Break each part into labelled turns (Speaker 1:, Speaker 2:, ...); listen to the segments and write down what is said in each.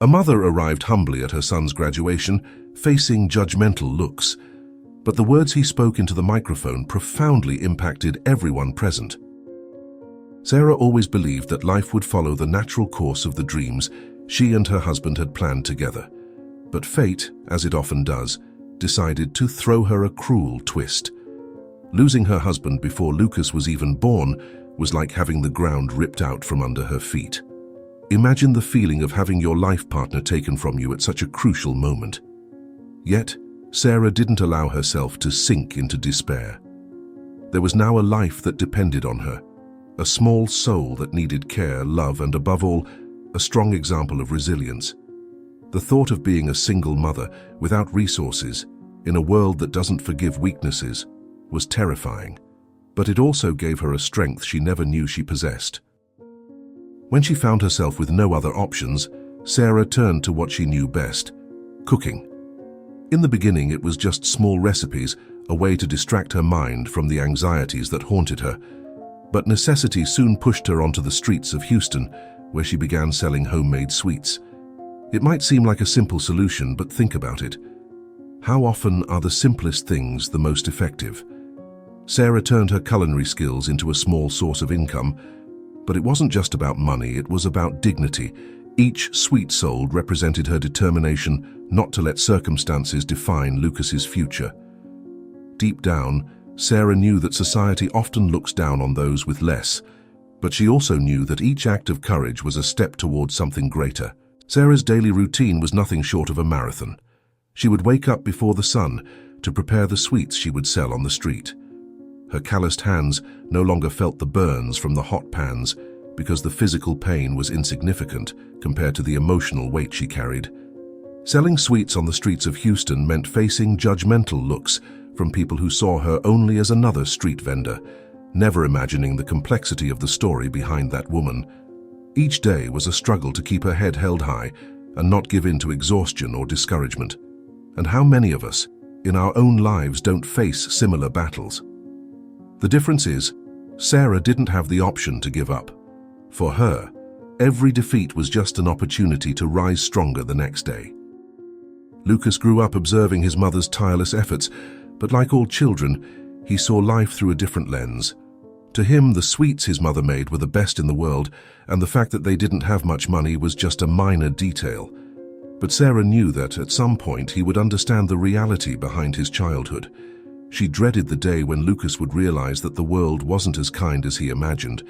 Speaker 1: A mother arrived humbly at her son's graduation, facing judgmental looks, but the words he spoke into the microphone profoundly impacted everyone present. Sarah always believed that life would follow the natural course of the dreams she and her husband had planned together. But fate, as it often does, decided to throw her a cruel twist. Losing her husband before Lucas was even born was like having the ground ripped out from under her feet. Imagine the feeling of having your life partner taken from you at such a crucial moment. Yet, Sarah didn't allow herself to sink into despair. There was now a life that depended on her, a small soul that needed care, love, and above all, a strong example of resilience. The thought of being a single mother without resources, in a world that doesn't forgive weaknesses, was terrifying, but it also gave her a strength she never knew she possessed. When she found herself with no other options, Sarah turned to what she knew best: cooking. In the beginning, it was just small recipes, a way to distract her mind from the anxieties that haunted her. But necessity soon pushed her onto the streets of Houston, where she began selling homemade sweets. It might seem like a simple solution, but think about it. How often are the simplest things the most effective? Sarah turned her culinary skills into a small source of income, but it wasn't just about money, it was about dignity. Each sweet sold represented her determination not to let circumstances define Lucas's future. Deep down, Sarah knew that society often looks down on those with less, but she also knew that each act of courage was a step towards something greater. Sarah's daily routine was nothing short of a marathon. She would wake up before the sun to prepare the sweets she would sell on the street. Her calloused hands no longer felt the burns from the hot pans because the physical pain was insignificant compared to the emotional weight she carried. Selling sweets on the streets of Houston meant facing judgmental looks from people who saw her only as another street vendor, never imagining the complexity of the story behind that woman. Each day was a struggle to keep her head held high and not give in to exhaustion or discouragement. And how many of us, in our own lives, don't face similar battles? The difference is, Sarah didn't have the option to give up. For her, every defeat was just an opportunity to rise stronger the next day. Lucas grew up observing his mother's tireless efforts, but like all children, he saw life through a different lens. To him, the sweets his mother made were the best in the world, and the fact that they didn't have much money was just a minor detail. But Sarah knew that at some point he would understand the reality behind his childhood. She dreaded the day when Lucas would realize that the world wasn't as kind as he imagined.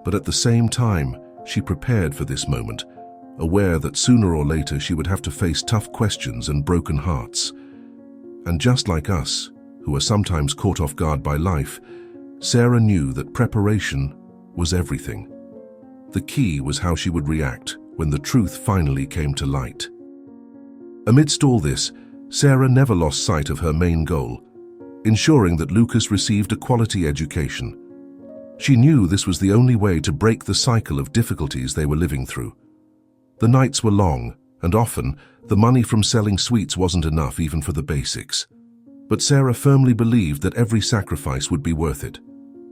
Speaker 1: But at the same time, she prepared for this moment, aware that sooner or later she would have to face tough questions and broken hearts. And just like us, who are sometimes caught off guard by life, Sarah knew that preparation was everything. The key was how she would react when the truth finally came to light. Amidst all this, Sarah never lost sight of her main goal: ensuring that Lucas received a quality education. She knew this was the only way to break the cycle of difficulties they were living through. The nights were long, and often, the money from selling sweets wasn't enough even for the basics. But Sarah firmly believed that every sacrifice would be worth it.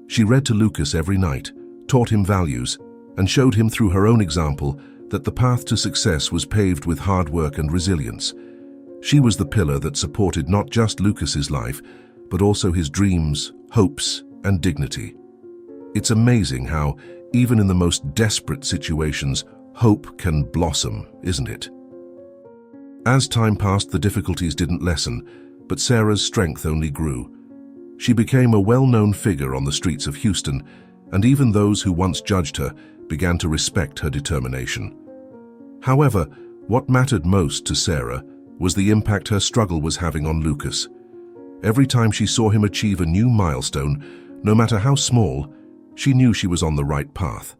Speaker 1: She read to Lucas every night, taught him values, and showed him through her own example that the path to success was paved with hard work and resilience. She was the pillar that supported not just Lucas's life, but also his dreams, hopes, and dignity. It's amazing how, even in the most desperate situations, hope can blossom, isn't it? As time passed, the difficulties didn't lessen, but Sarah's strength only grew. She became a well-known figure on the streets of Houston, and even those who once judged her began to respect her determination. However, what mattered most to Sarah was the impact her struggle was having on Lucas. Every time she saw him achieve a new milestone, no matter how small, she knew she was on the right path.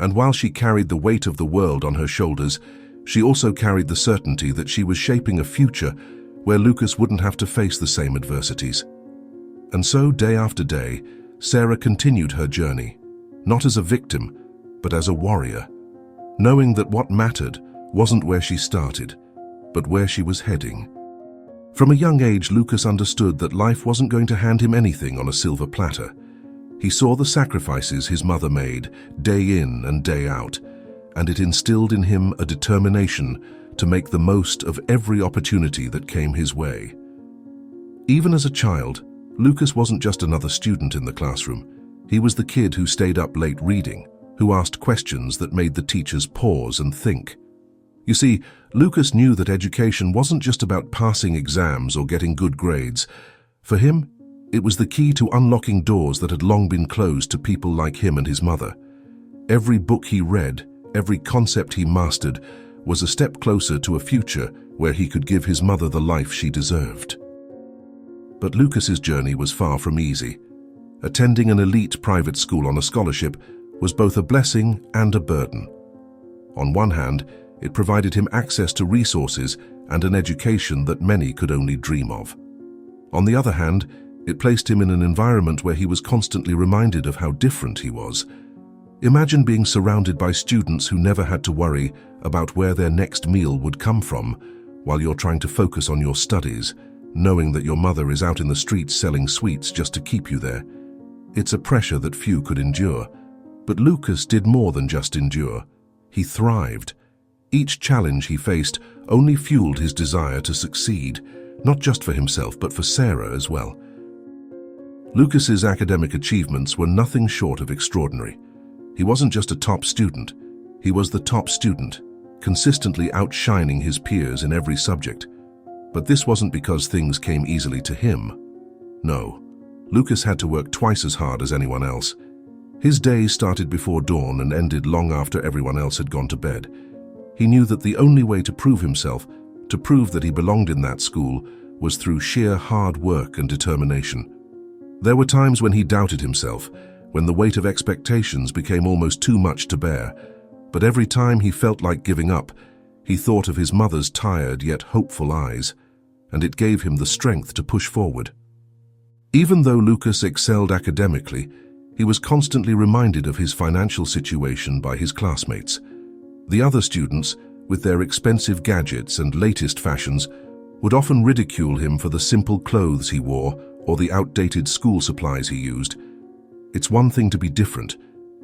Speaker 1: And while she carried the weight of the world on her shoulders, she also carried the certainty that she was shaping a future where Lucas wouldn't have to face the same adversities. And so, day after day, Sarah continued her journey, not as a victim, but as a warrior, knowing that what mattered wasn't where she started, but where she was heading. From a young age, Lucas understood that life wasn't going to hand him anything on a silver platter. He saw the sacrifices his mother made, day in and day out, and it instilled in him a determination to make the most of every opportunity that came his way. Even as a child, Lucas wasn't just another student in the classroom. He was the kid who stayed up late reading, who asked questions that made the teachers pause and think. You see, Lucas knew that education wasn't just about passing exams or getting good grades. For him, it was the key to unlocking doors that had long been closed to people like him and his mother. Every book he read, every concept he mastered, was a step closer to a future where he could give his mother the life she deserved. But Lucas's journey was far from easy. Attending an elite private school on a scholarship was both a blessing and a burden. On one hand, it provided him access to resources and an education that many could only dream of. On the other hand, it placed him in an environment where he was constantly reminded of how different he was. Imagine being surrounded by students who never had to worry about where their next meal would come from while you're trying to focus on your studies, knowing that your mother is out in the streets selling sweets just to keep you there. It's a pressure that few could endure. But Lucas did more than just endure. He thrived. Each challenge he faced only fueled his desire to succeed, not just for himself but for Sarah as well. Lucas's academic achievements were nothing short of extraordinary. He wasn't just a top student, he was the top student, consistently outshining his peers in every subject. But this wasn't because things came easily to him. No, Lucas had to work twice as hard as anyone else. His day started before dawn and ended long after everyone else had gone to bed. He knew that the only way to prove himself, to prove that he belonged in that school, was through sheer hard work and determination. There were times when he doubted himself, when the weight of expectations became almost too much to bear. But every time he felt like giving up, he thought of his mother's tired yet hopeful eyes, and it gave him the strength to push forward. Even though Lucas excelled academically, he was constantly reminded of his financial situation by his classmates. The other students, with their expensive gadgets and latest fashions, would often ridicule him for the simple clothes he wore or the outdated school supplies he used. It's one thing to be different,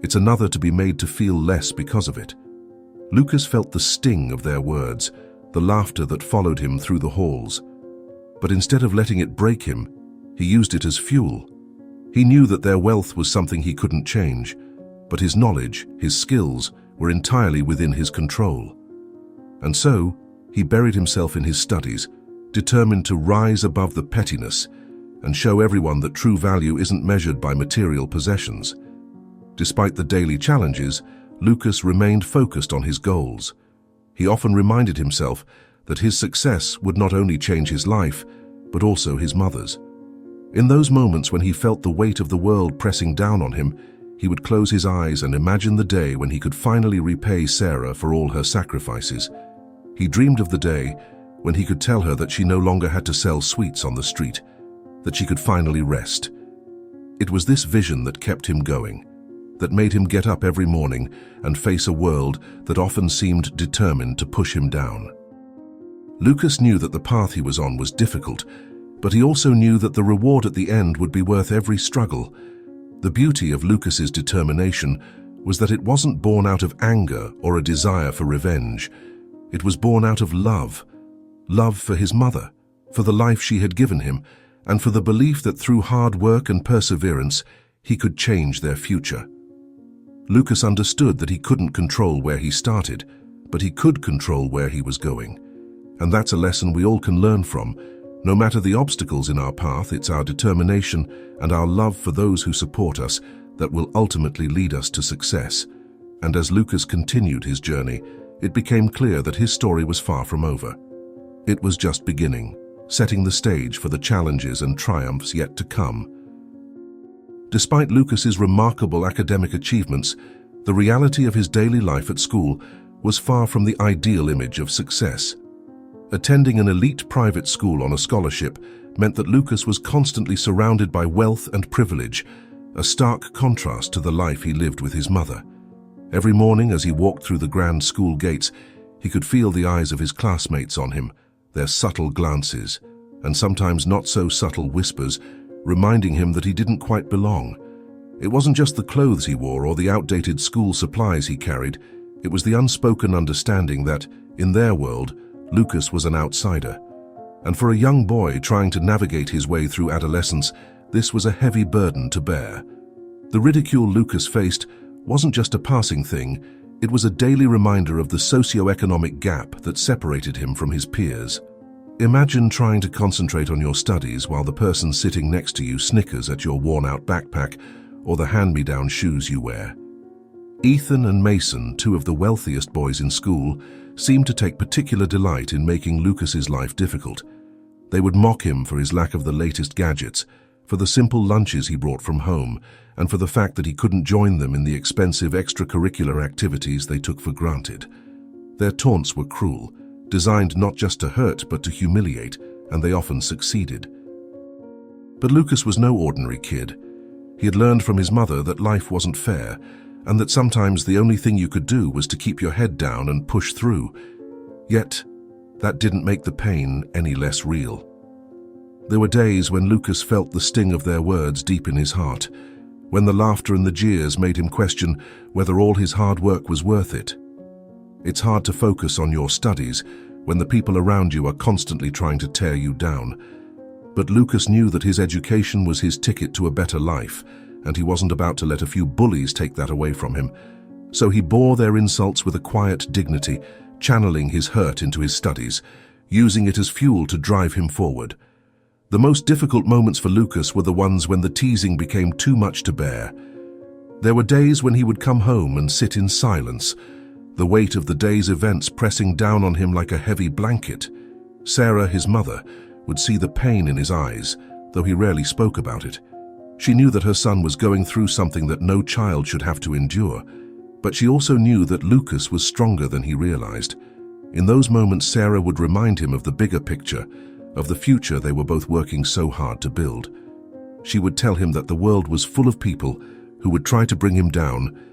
Speaker 1: it's another to be made to feel less because of it. Lucas felt the sting of their words, the laughter that followed him through the halls. But instead of letting it break him, he used it as fuel. He knew that their wealth was something he couldn't change, but his knowledge, his skills, were entirely within his control. And so, he buried himself in his studies, determined to rise above the pettiness and show everyone that true value isn't measured by material possessions. Despite the daily challenges, Lucas remained focused on his goals. He often reminded himself that his success would not only change his life, but also his mother's. In those moments when he felt the weight of the world pressing down on him, he would close his eyes and imagine the day when he could finally repay Sarah for all her sacrifices. He dreamed of the day when he could tell her that she no longer had to sell sweets on the street, that she could finally rest. It was this vision that kept him going, that made him get up every morning and face a world that often seemed determined to push him down. Lucas knew that the path he was on was difficult, but he also knew that the reward at the end would be worth every struggle. The beauty of Lucas's determination was that it wasn't born out of anger or a desire for revenge. It was born out of love. Love for his mother, for the life she had given him, and for the belief that through hard work and perseverance, he could change their future. Lucas understood that he couldn't control where he started, but he could control where he was going. And that's a lesson we all can learn from. No matter the obstacles in our path, it's our determination and our love for those who support us that will ultimately lead us to success. And as Lucas continued his journey, it became clear that his story was far from over. It was just beginning, setting the stage for the challenges and triumphs yet to come. Despite Lucas's remarkable academic achievements, the reality of his daily life at school was far from the ideal image of success. Attending an elite private school on a scholarship meant that Lucas was constantly surrounded by wealth and privilege, a stark contrast to the life he lived with his mother. Every morning as he walked through the grand school gates, he could feel the eyes of his classmates on him, their subtle glances, and sometimes not so subtle whispers, reminding him that he didn't quite belong. It wasn't just the clothes he wore or the outdated school supplies he carried, It was the unspoken understanding that, in their world, Lucas was an outsider. And for a young boy trying to navigate his way through adolescence, this was a heavy burden to bear. The ridicule Lucas faced wasn't just a passing thing, it was a daily reminder of the socio-economic gap that separated him from his peers. Imagine trying to concentrate on your studies while the person sitting next to you snickers at your worn-out backpack or the hand-me-down shoes you wear. Ethan and Mason, two of the wealthiest boys in school, seemed to take particular delight in making Lucas's life difficult. They would mock him for his lack of the latest gadgets, for the simple lunches he brought from home, and for the fact that he couldn't join them in the expensive extracurricular activities they took for granted. Their taunts were cruel, designed not just to hurt but to humiliate, and they often succeeded. But Lucas was no ordinary kid. He had learned from his mother that life wasn't fair, and that sometimes the only thing you could do was to keep your head down and push through. Yet, that didn't make the pain any less real. There were days when Lucas felt the sting of their words deep in his heart, when the laughter and the jeers made him question whether all his hard work was worth it. It's hard to focus on your studies when the people around you are constantly trying to tear you down. But Lucas knew that his education was his ticket to a better life, and he wasn't about to let a few bullies take that away from him. So he bore their insults with a quiet dignity, channeling his hurt into his studies, using it as fuel to drive him forward. The most difficult moments for Lucas were the ones when the teasing became too much to bear. There were days when he would come home and sit in silence, the weight of the day's events pressing down on him like a heavy blanket. Sarah, his mother, would see the pain in his eyes, though he rarely spoke about it. She knew that her son was going through something that no child should have to endure, but she also knew that Lucas was stronger than he realized. In those moments, Sarah would remind him of the bigger picture, of the future they were both working so hard to build. She would tell him that the world was full of people who would try to bring him down,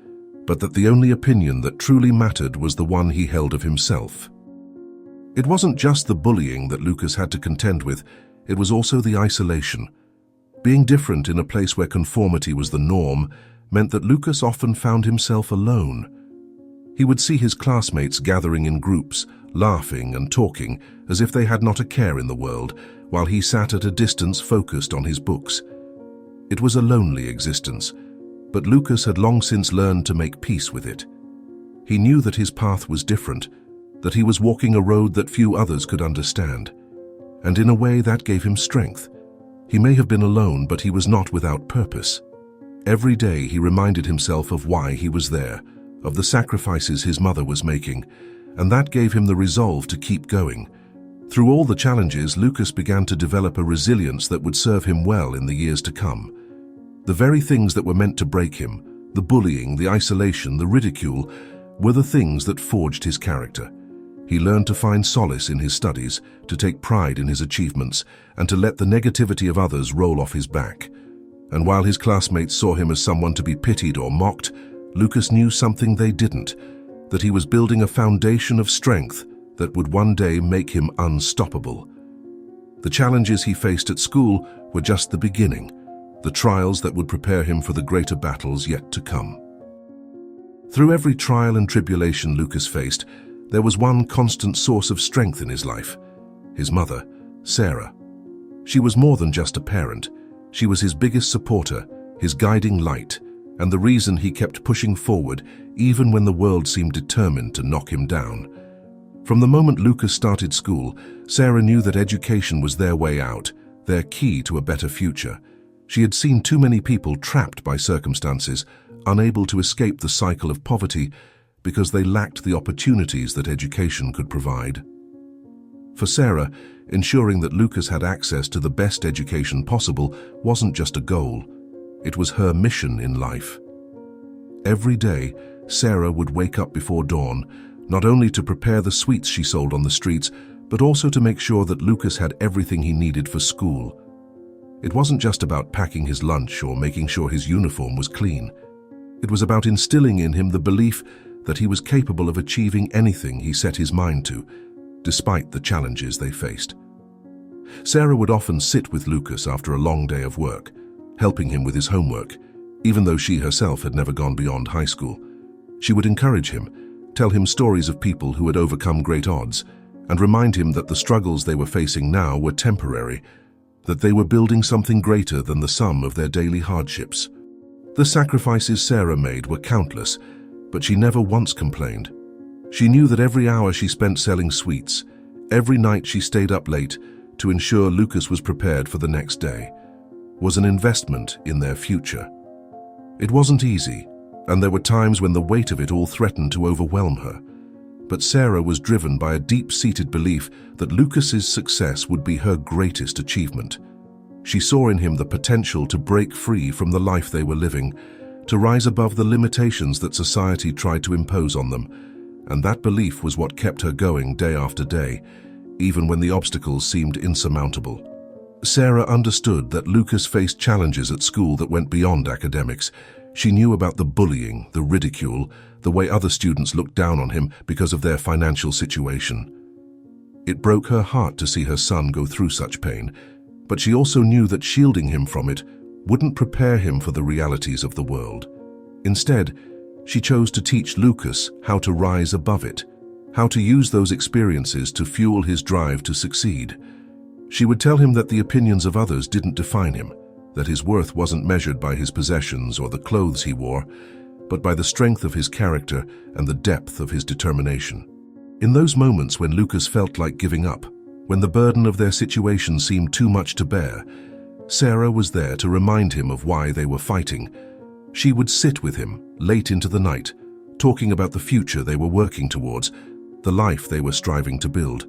Speaker 1: but that the only opinion that truly mattered was the one he held of himself. It wasn't just the bullying that Lucas had to contend with, it was also the isolation. Being different in a place where conformity was the norm meant that Lucas often found himself alone. He would see his classmates gathering in groups, laughing and talking as if they had not a care in the world, while he sat at a distance focused on his books. It was a lonely existence, but Lucas had long since learned to make peace with it. He knew that his path was different, that he was walking a road that few others could understand, and in a way that gave him strength. He may have been alone, but he was not without purpose. Every day he reminded himself of why he was there, of the sacrifices his mother was making, and that gave him the resolve to keep going. Through all the challenges, Lucas began to develop a resilience that would serve him well in the years to come. The very things that were meant to break him, the bullying, the isolation, the ridicule, were the things that forged his character. He learned to find solace in his studies, to take pride in his achievements, and to let the negativity of others roll off his back. And while his classmates saw him as someone to be pitied or mocked, Lucas knew something they didn't, that he was building a foundation of strength that would one day make him unstoppable. The challenges he faced at school were just the beginning, the trials that would prepare him for the greater battles yet to come. Through every trial and tribulation Lucas faced, there was one constant source of strength in his life: his mother, Sarah. She was more than just a parent. She was his biggest supporter, his guiding light, and the reason he kept pushing forward even when the world seemed determined to knock him down. From the moment Lucas started school, Sarah knew that education was their way out, their key to a better future. She had seen too many people trapped by circumstances, unable to escape the cycle of poverty because they lacked the opportunities that education could provide. For Sarah, ensuring that Lucas had access to the best education possible wasn't just a goal, it was her mission in life. Every day, Sarah would wake up before dawn, not only to prepare the sweets she sold on the streets, but also to make sure that Lucas had everything he needed for school. It wasn't just about packing his lunch or making sure his uniform was clean. It was about instilling in him the belief that he was capable of achieving anything he set his mind to, despite the challenges they faced. Sarah would often sit with Lucas after a long day of work, helping him with his homework, even though she herself had never gone beyond high school. She would encourage him, tell him stories of people who had overcome great odds, and remind him that the struggles they were facing now were temporary, that they were building something greater than the sum of their daily hardships. The sacrifices Sarah made were countless, but she never once complained. She knew that every hour she spent selling sweets, every night she stayed up late to ensure Lucas was prepared for the next day, was an investment in their future. It wasn't easy, and there were times when the weight of it all threatened to overwhelm her. But Sarah was driven by a deep-seated belief that Lucas's success would be her greatest achievement. She saw in him the potential to break free from the life they were living, to rise above the limitations that society tried to impose on them, and that belief was what kept her going day after day, even when the obstacles seemed insurmountable. Sarah understood that Lucas faced challenges at school that went beyond academics. She knew about the bullying, the ridicule, the way other students looked down on him because of their financial situation. It broke her heart to see her son go through such pain, but she also knew that shielding him from it wouldn't prepare him for the realities of the world. Instead, she chose to teach Lucas how to rise above it, how to use those experiences to fuel his drive to succeed. She would tell him that the opinions of others didn't define him, that his worth wasn't measured by his possessions or the clothes he wore, but by the strength of his character and the depth of his determination. In those moments when Lucas felt like giving up, when the burden of their situation seemed too much to bear, Sarah was there to remind him of why they were fighting. She would sit with him late into the night, talking about the future they were working towards, the life they were striving to build.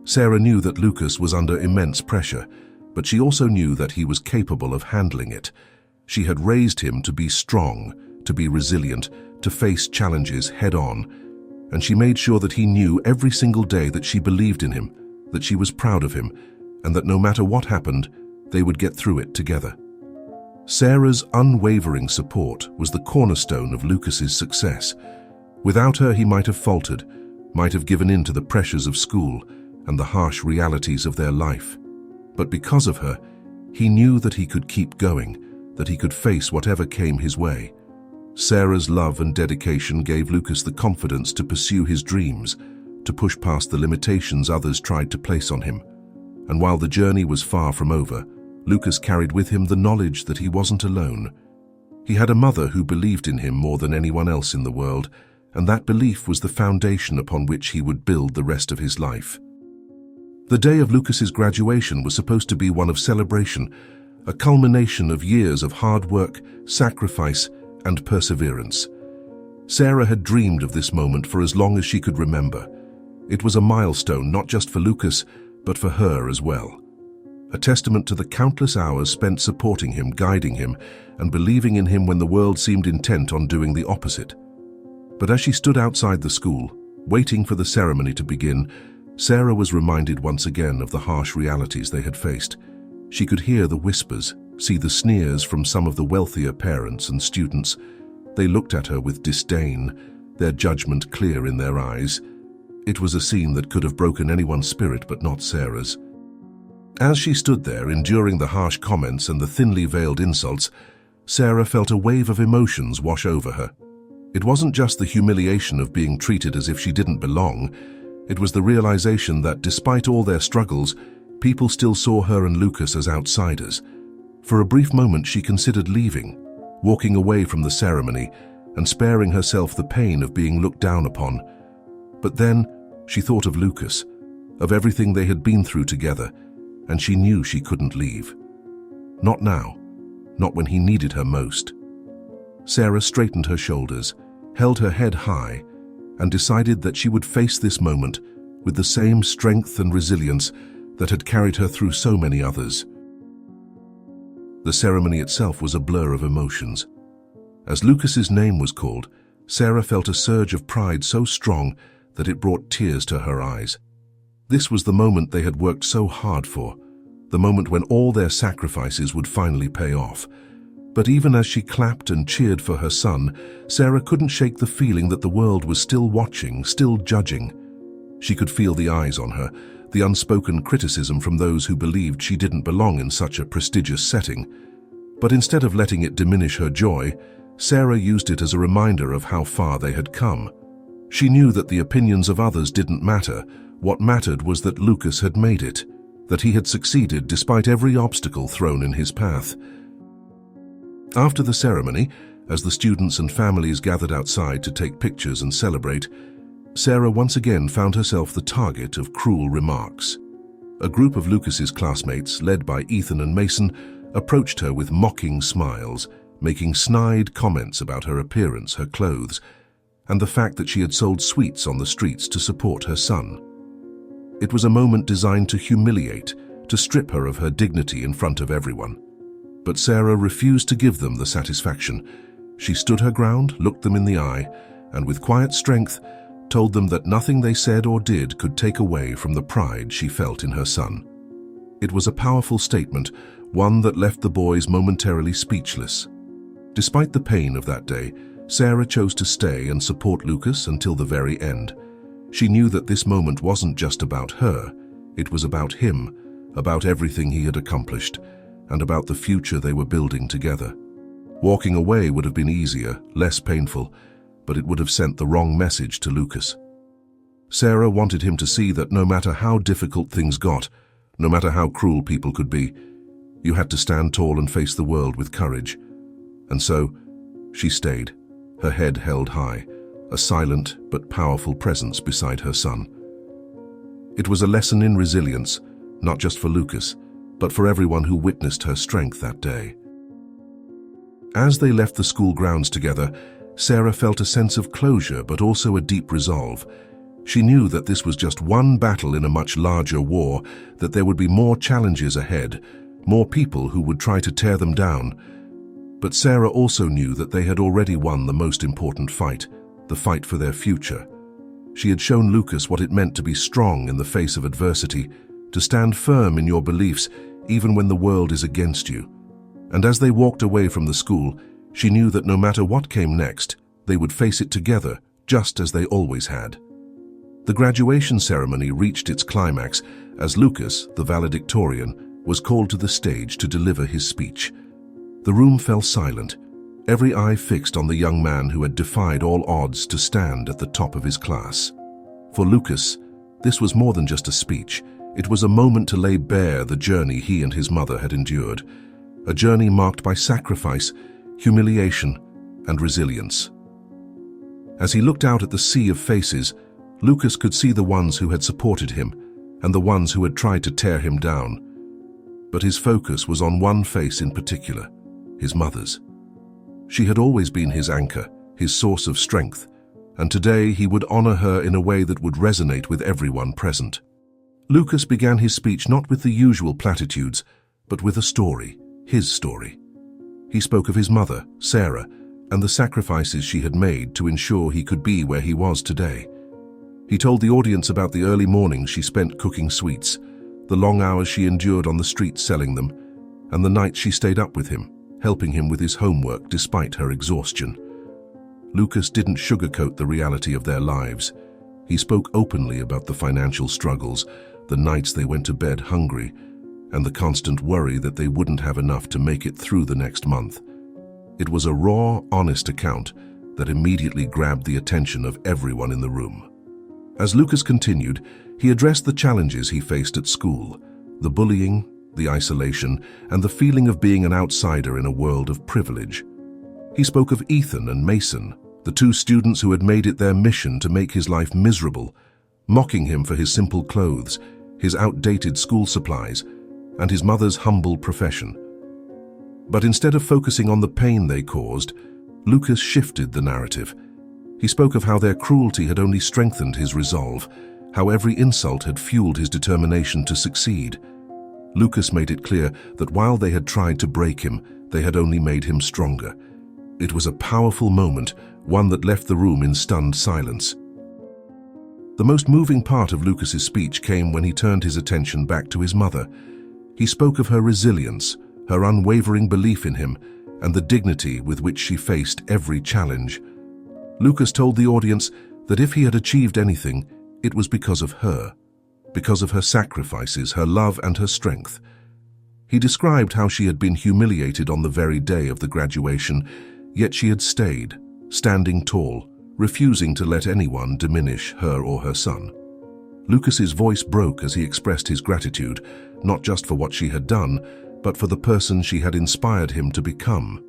Speaker 1: Sarah knew that Lucas was under immense pressure, but she also knew that he was capable of handling it. She had raised him to be strong, to be resilient, to face challenges head-on, and she made sure that he knew every single day that she believed in him, that she was proud of him, and that no matter what happened, they would get through it together. Sarah's unwavering support was the cornerstone of Lucas's success. Without her, he might have faltered, might have given in to the pressures of school and the harsh realities of their life. But because of her, he knew that he could keep going, that he could face whatever came his way. Sarah's love and dedication gave Lucas the confidence to pursue his dreams, to push past the limitations others tried to place on him. And while the journey was far from over, Lucas carried with him the knowledge that he wasn't alone. He had a mother who believed in him more than anyone else in the world, and that belief was the foundation upon which he would build the rest of his life. The day of Lucas's graduation was supposed to be one of celebration, a culmination of years of hard work, sacrifice, and perseverance. Sarah had dreamed of this moment for as long as she could remember. It was a milestone not just for Lucas, but for her as well. A testament to the countless hours spent supporting him, guiding him, and believing in him when the world seemed intent on doing the opposite. But as she stood outside the school, waiting for the ceremony to begin, Sarah was reminded once again of the harsh realities they had faced. She could hear the whispers, see the sneers from some of the wealthier parents and students. They looked at her with disdain, their judgment clear in their eyes. It was a scene that could have broken anyone's spirit but not Sarah's. As she stood there, enduring the harsh comments and the thinly veiled insults, Sarah felt a wave of emotions wash over her. It wasn't just the humiliation of being treated as if she didn't belong. It was the realization that despite all their struggles, people still saw her and Lucas as outsiders. For a brief moment she considered leaving, walking away from the ceremony and sparing herself the pain of being looked down upon. But then she thought of Lucas, of everything they had been through together, and she knew she couldn't leave. Not now, not when he needed her most. Sarah straightened her shoulders, held her head high, and decided that she would face this moment with the same strength and resilience that had carried her through so many others. The ceremony itself was a blur of emotions. As Lucas's name was called, Sarah felt a surge of pride so strong that it brought tears to her eyes. This was the moment they had worked so hard for, the moment when all their sacrifices would finally pay off. But even as she clapped and cheered for her son, Sarah couldn't shake the feeling that the world was still watching, still judging. She could feel the eyes on her, the unspoken criticism from those who believed she didn't belong in such a prestigious setting. But instead of letting it diminish her joy, Sarah used it as a reminder of how far they had come. She knew that the opinions of others didn't matter. What mattered was that Lucas had made it, that he had succeeded despite every obstacle thrown in his path. After the ceremony, as the students and families gathered outside to take pictures and celebrate, Sarah once again found herself the target of cruel remarks. A group of Lucas's classmates, led by Ethan and Mason, approached her with mocking smiles, making snide comments about her appearance, her clothes, and the fact that she had sold sweets on the streets to support her son. It was a moment designed to humiliate, to strip her of her dignity in front of everyone. But Sarah refused to give them the satisfaction. She stood her ground, looked them in the eye, and with quiet strength, told them that nothing they said or did could take away from the pride she felt in her son. It was a powerful statement, one that left the boys momentarily speechless. Despite the pain of that day, Sarah chose to stay and support Lucas until the very end. She knew that this moment wasn't just about her, it was about him, about everything he had accomplished, and about the future they were building together. Walking away would have been easier, less painful, but it would have sent the wrong message to Lucas. Sarah wanted him to see that no matter how difficult things got, no matter how cruel people could be, you had to stand tall and face the world with courage. And so, she stayed, her head held high, a silent but powerful presence beside her son. It was a lesson in resilience, not just for Lucas, but for everyone who witnessed her strength that day. As they left the school grounds together, Sarah felt a sense of closure but also a deep resolve. She knew that this was just one battle in a much larger war, that there would be more challenges ahead, more people who would try to tear them down. But Sarah also knew that they had already won the most important fight, the fight for their future. She had shown Lucas what it meant to be strong in the face of adversity, to stand firm in your beliefs even when the world is against you. And as they walked away from the school, she knew that no matter what came next, they would face it together, just as they always had. The graduation ceremony reached its climax as Lucas, the valedictorian, was called to the stage to deliver his speech. The room fell silent, every eye fixed on the young man who had defied all odds to stand at the top of his class. For Lucas, this was more than just a speech. It was a moment to lay bare the journey he and his mother had endured, a journey marked by sacrifice, humiliation, and resilience. As he looked out at the sea of faces, Lucas could see the ones who had supported him and the ones who had tried to tear him down. But his focus was on one face in particular, his mother's. She had always been his anchor, his source of strength, and today he would honor her in a way that would resonate with everyone present. Lucas began his speech not with the usual platitudes, but with a story, his story. He spoke of his mother, Sarah, and the sacrifices she had made to ensure he could be where he was today. He told the audience about the early mornings she spent cooking sweets, the long hours she endured on the streets selling them, and the nights she stayed up with him, helping him with his homework despite her exhaustion. Lucas didn't sugarcoat the reality of their lives. He spoke openly about the financial struggles, the nights they went to bed hungry, and the constant worry that they wouldn't have enough to make it through the next month. It was a raw, honest account that immediately grabbed the attention of everyone in the room. As Lucas continued, he addressed the challenges he faced at school, the bullying, the isolation, and the feeling of being an outsider in a world of privilege. He spoke of Ethan and Mason, the two students who had made it their mission to make his life miserable, mocking him for his simple clothes, his outdated school supplies, and his mother's humble profession. But instead of focusing on the pain they caused, Lucas shifted the narrative. He spoke of how their cruelty had only strengthened his resolve, how every insult had fueled his determination to succeed. Lucas made it clear that while they had tried to break him, they had only made him stronger. It was a powerful moment, one that left the room in stunned silence. The most moving part of Lucas's speech came when he turned his attention back to his mother. He spoke of her resilience, her unwavering belief in him, and the dignity with which she faced every challenge. Lucas told the audience that if he had achieved anything, it was because of her sacrifices, her love, and her strength. He described how she had been humiliated on the very day of the graduation, yet she had stayed, standing tall, refusing to let anyone diminish her or her son. Lucas's voice broke as he expressed his gratitude, not just for what she had done, but for the person she had inspired him to become.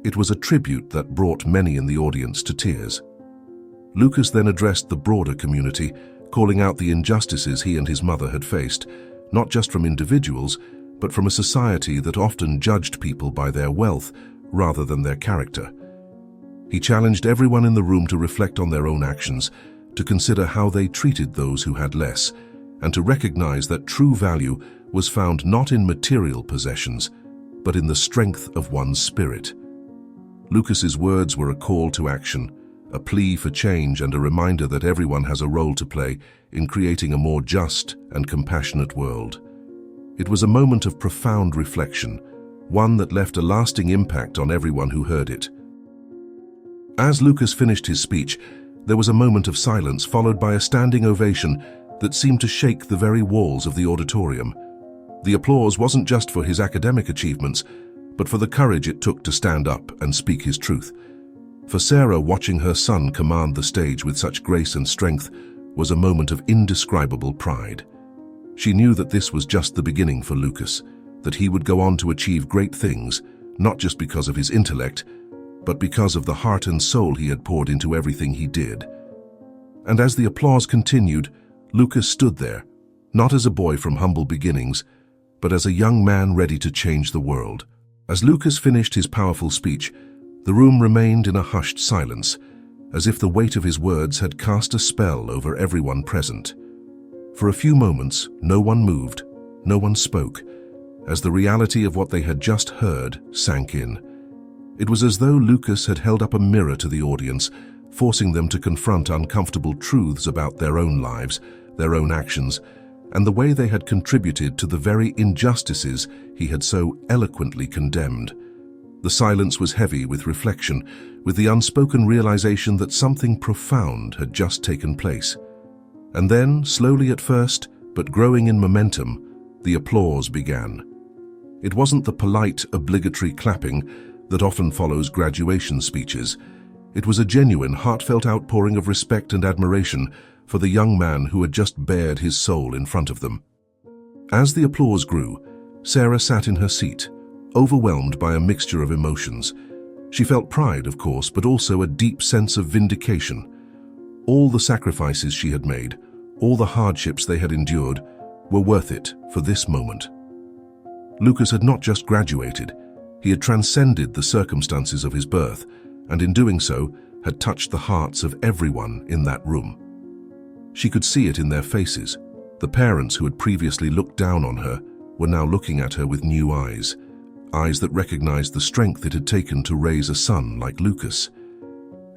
Speaker 1: It was a tribute that brought many in the audience to tears. Lucas then addressed the broader community, calling out the injustices he and his mother had faced, not just from individuals, but from a society that often judged people by their wealth rather than their character. He challenged everyone in the room to reflect on their own actions, to consider how they treated those who had less, and to recognize that true value was found not in material possessions, but in the strength of one's spirit. Lucas's words were a call to action, a plea for change and a reminder that everyone has a role to play in creating a more just and compassionate world. It was a moment of profound reflection, one that left a lasting impact on everyone who heard it. As Lucas finished his speech, there was a moment of silence followed by a standing ovation that seemed to shake the very walls of the auditorium. The applause wasn't just for his academic achievements, but for the courage it took to stand up and speak his truth. For Sarah, watching her son command the stage with such grace and strength was a moment of indescribable pride. She knew that this was just the beginning for Lucas, that he would go on to achieve great things, not just because of his intellect, but because of the heart and soul he had poured into everything he did. And as the applause continued, Lucas stood there, not as a boy from humble beginnings, but as a young man ready to change the world. As Lucas finished his powerful speech, the room remained in a hushed silence, as if the weight of his words had cast a spell over everyone present. For a few moments, no one moved, no one spoke, as the reality of what they had just heard sank in. It was as though Lucas had held up a mirror to the audience, forcing them to confront uncomfortable truths about their own lives, their own actions, and the way they had contributed to the very injustices he had so eloquently condemned. The silence was heavy with reflection, with the unspoken realization that something profound had just taken place. And then, slowly at first, but growing in momentum, the applause began. It wasn't the polite, obligatory clapping that often follows graduation speeches. It was a genuine, heartfelt outpouring of respect and admiration for the young man who had just bared his soul in front of them. As the applause grew, Sarah sat in her seat, overwhelmed by a mixture of emotions. She felt pride, of course, but also a deep sense of vindication. All the sacrifices she had made, all the hardships they had endured, were worth it for this moment. Lucas had not just graduated, he had transcended the circumstances of his birth, and in doing so, had touched the hearts of everyone in that room. She could see it in their faces. The parents who had previously looked down on her were now looking at her with new eyes, eyes that recognized the strength it had taken to raise a son like Lucas.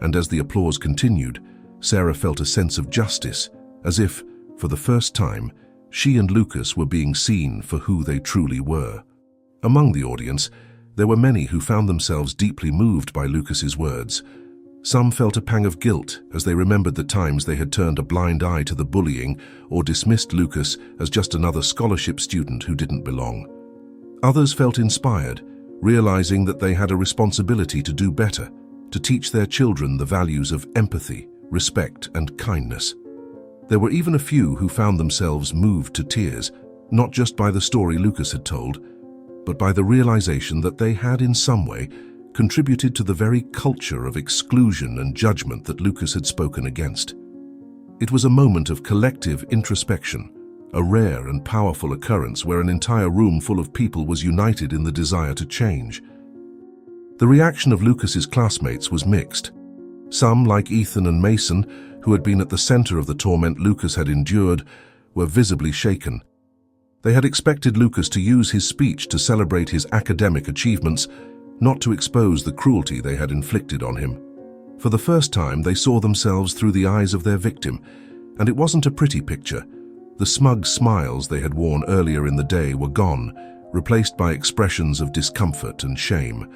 Speaker 1: And as the applause continued, Sarah felt a sense of justice, as if, for the first time, she and Lucas were being seen for who they truly were. Among the audience, there were many who found themselves deeply moved by Lucas's words. Some felt a pang of guilt as they remembered the times they had turned a blind eye to the bullying or dismissed Lucas as just another scholarship student who didn't belong. Others felt inspired, realizing that they had a responsibility to do better, to teach their children the values of empathy, respect, and kindness. There were even a few who found themselves moved to tears, not just by the story Lucas had told, but by the realization that they had in some way contributed to the very culture of exclusion and judgment that Lucas had spoken against. It was a moment of collective introspection, a rare and powerful occurrence where an entire room full of people was united in the desire to change. The reaction of Lucas's classmates was mixed. Some, like Ethan and Mason, who had been at the center of the torment Lucas had endured, were visibly shaken. They had expected Lucas to use his speech to celebrate his academic achievements, not to expose the cruelty they had inflicted on him. For the first time, they saw themselves through the eyes of their victim, and it wasn't a pretty picture. The smug smiles they had worn earlier in the day were gone, replaced by expressions of discomfort and shame.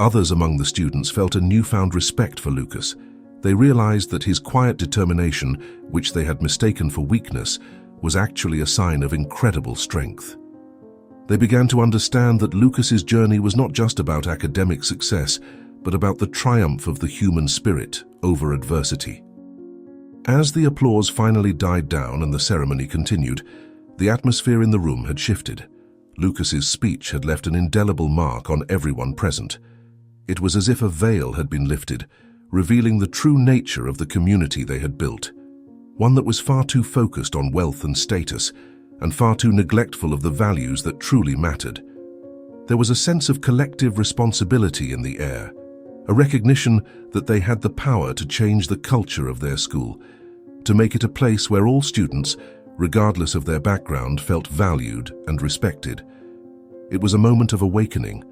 Speaker 1: Others among the students felt a newfound respect for Lucas. They realized that his quiet determination, which they had mistaken for weakness, was actually a sign of incredible strength. They began to understand that Lucas's journey was not just about academic success, but about the triumph of the human spirit, over adversity. As the applause finally died down and the ceremony continued, the atmosphere in the room had shifted. Lucas's speech had left an indelible mark on everyone present. It was as if a veil had been lifted, revealing the true nature of the community they had built, one that was far too focused on wealth and status, and far too neglectful of the values that truly mattered. There was a sense of collective responsibility in the air, a recognition that they had the power to change the culture of their school, to make it a place where all students, regardless of their background, felt valued and respected. It was a moment of awakening,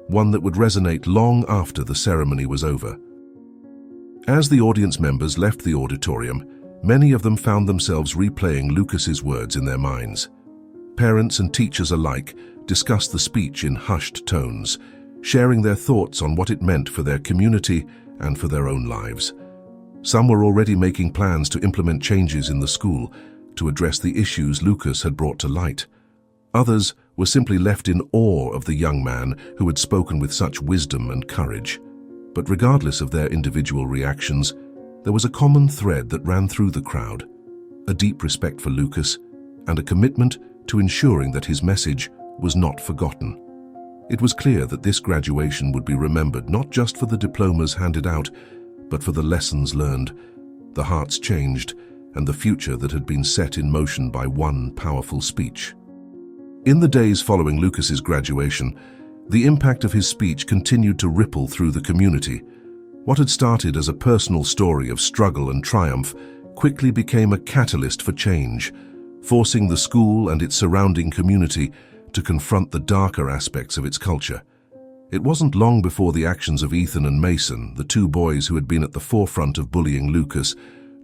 Speaker 1: one that would resonate long after the ceremony was over. As the audience members left the auditorium, many of them found themselves replaying Lucas's words in their minds. Parents and teachers alike discussed the speech in hushed tones, sharing their thoughts on what it meant for their community and for their own lives. Some were already making plans to implement changes in the school to address the issues Lucas had brought to light. Others were simply left in awe of the young man who had spoken with such wisdom and courage. But regardless of their individual reactions, there was a common thread that ran through the crowd, a deep respect for Lucas and a commitment to ensuring that his message was not forgotten. It was clear that this graduation would be remembered not just for the diplomas handed out, but for the lessons learned, the hearts changed, and the future that had been set in motion by one powerful speech. In the days following Lucas's graduation, the impact of his speech continued to ripple through the community. What had started as a personal story of struggle and triumph quickly became a catalyst for change, forcing the school and its surrounding community to confront the darker aspects of its culture. It wasn't long before the actions of Ethan and Mason, the two boys who had been at the forefront of bullying Lucas,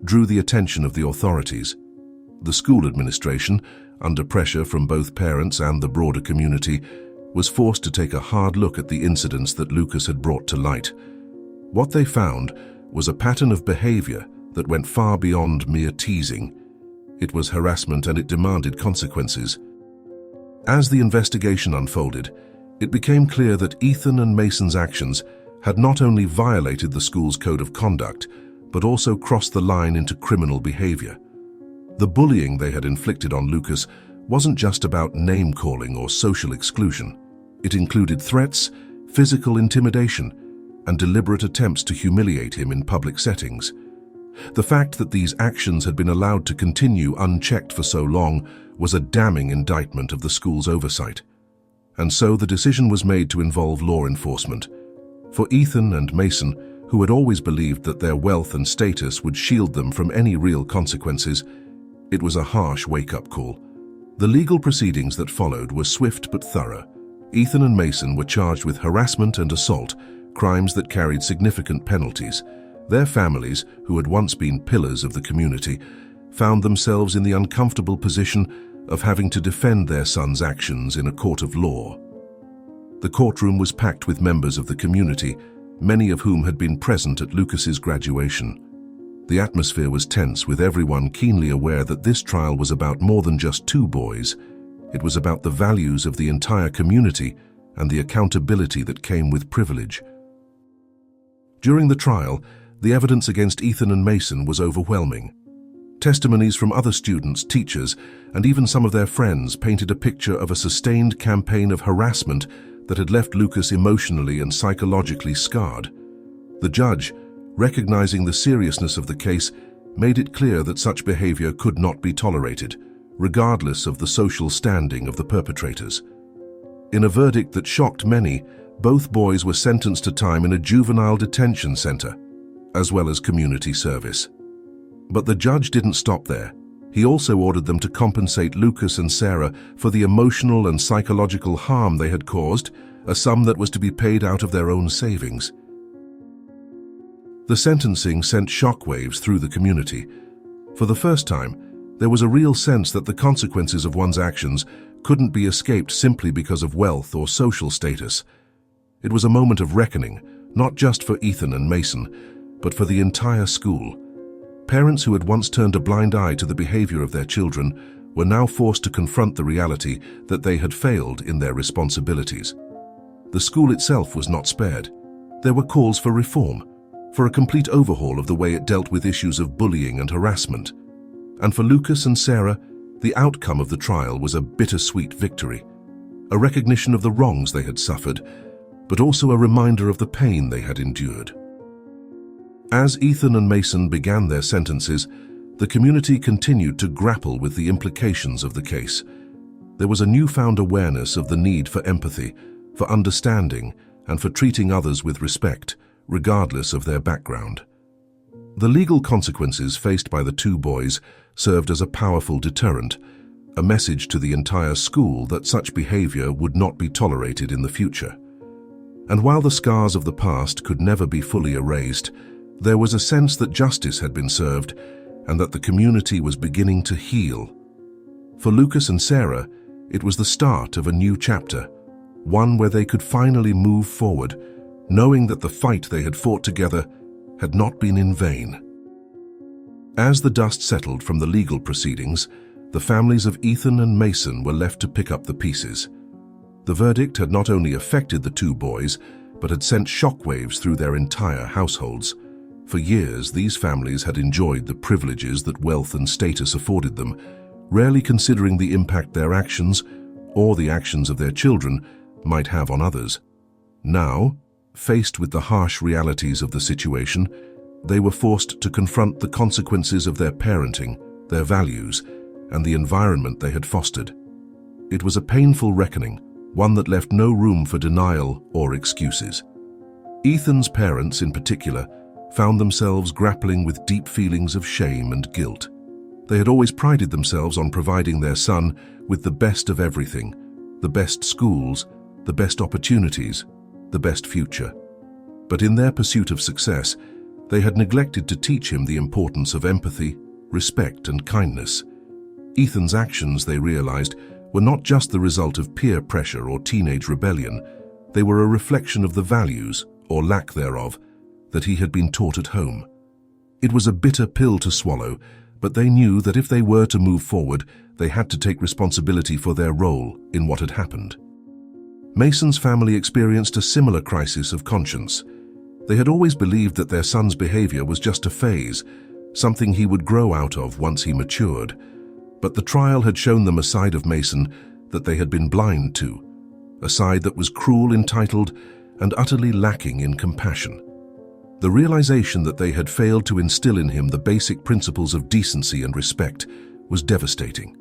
Speaker 1: drew the attention of the authorities. The school administration, under pressure from both parents and the broader community, was forced to take a hard look at the incidents that Lucas had brought to light. What they found was a pattern of behavior that went far beyond mere teasing. It was harassment, and it demanded consequences. As the investigation unfolded, it became clear that Ethan and Mason's actions had not only violated the school's code of conduct, but also crossed the line into criminal behavior. The bullying they had inflicted on Lucas wasn't just about name-calling or social exclusion. It included threats, physical intimidation, and deliberate attempts to humiliate him in public settings. The fact that these actions had been allowed to continue unchecked for so long was a damning indictment of the school's oversight. And so the decision was made to involve law enforcement. For Ethan and Mason, who had always believed that their wealth and status would shield them from any real consequences, it was a harsh wake-up call. The legal proceedings that followed were swift but thorough. Ethan and Mason were charged with harassment and assault, crimes that carried significant penalties. Their families, who had once been pillars of the community, found themselves in the uncomfortable position of having to defend their son's actions in a court of law. The courtroom was packed with members of the community, many of whom had been present at Lucas's graduation. The atmosphere was tense, with everyone keenly aware that this trial was about more than just two boys. It was about the values of the entire community and the accountability that came with privilege. During the trial, the evidence against Ethan and Mason was overwhelming. Testimonies from other students, teachers, and even some of their friends painted a picture of a sustained campaign of harassment that had left Lucas emotionally and psychologically scarred. The judge, recognizing the seriousness of the case, made it clear that such behavior could not be tolerated, regardless of the social standing of the perpetrators. In a verdict that shocked many, both boys were sentenced to time in a juvenile detention center, as well as community service. But the judge didn't stop there. He also ordered them to compensate Lucas and Sarah for the emotional and psychological harm they had caused, a sum that was to be paid out of their own savings. The sentencing sent shockwaves through the community. For the first time, there was a real sense that the consequences of one's actions couldn't be escaped simply because of wealth or social status. It was a moment of reckoning, not just for Ethan and Mason, but for the entire school. Parents who had once turned a blind eye to the behavior of their children were now forced to confront the reality that they had failed in their responsibilities. The school itself was not spared. There were calls for reform. for a complete overhaul of the way it dealt with issues of bullying and harassment. And for Lucas and Sarah, the outcome of the trial was a bittersweet victory, a recognition of the wrongs they had suffered, but also a reminder of the pain they had endured. As Ethan and Mason began their sentences, the community continued to grapple with the implications of the case. There was a newfound awareness of the need for empathy, for understanding, and for treating others with respect, regardless of their background. The legal consequences faced by the two boys served as a powerful deterrent, a message to the entire school that such behavior would not be tolerated in the future. And while the scars of the past could never be fully erased, there was a sense that justice had been served and that the community was beginning to heal. For Lucas and Sarah, it was the start of a new chapter, one where they could finally move forward, knowing that the fight they had fought together had not been in vain. As the dust settled from the legal proceedings, the families of Ethan and Mason were left to pick up the pieces. The verdict had not only affected the two boys, but had sent shockwaves through their entire households. For years, these families had enjoyed the privileges that wealth and status afforded them, rarely considering the impact their actions, or the actions of their children, might have on others. Now, faced with the harsh realities of the situation, they were forced to confront the consequences of their parenting, their values, and the environment they had fostered. It was a painful reckoning, one that left no room for denial or excuses. Ethan's parents, in particular, found themselves grappling with deep feelings of shame and guilt. They had always prided themselves on providing their son with the best of everything, the best schools, the best opportunities, the best future. But in their pursuit of success, they had neglected to teach him the importance of empathy, respect, and kindness. Ethan's actions, they realized, were not just the result of peer pressure or teenage rebellion. They were a reflection of the values, or lack thereof, that he had been taught at home. It was a bitter pill to swallow, but they knew that if they were to move forward, they had to take responsibility for their role in what had happened. Mason's family experienced a similar crisis of conscience. They had always believed that their son's behavior was just a phase, something he would grow out of once he matured. But the trial had shown them a side of Mason that they had been blind to, a side that was cruel, entitled, and utterly lacking in compassion. The realization that they had failed to instill in him the basic principles of decency and respect was devastating.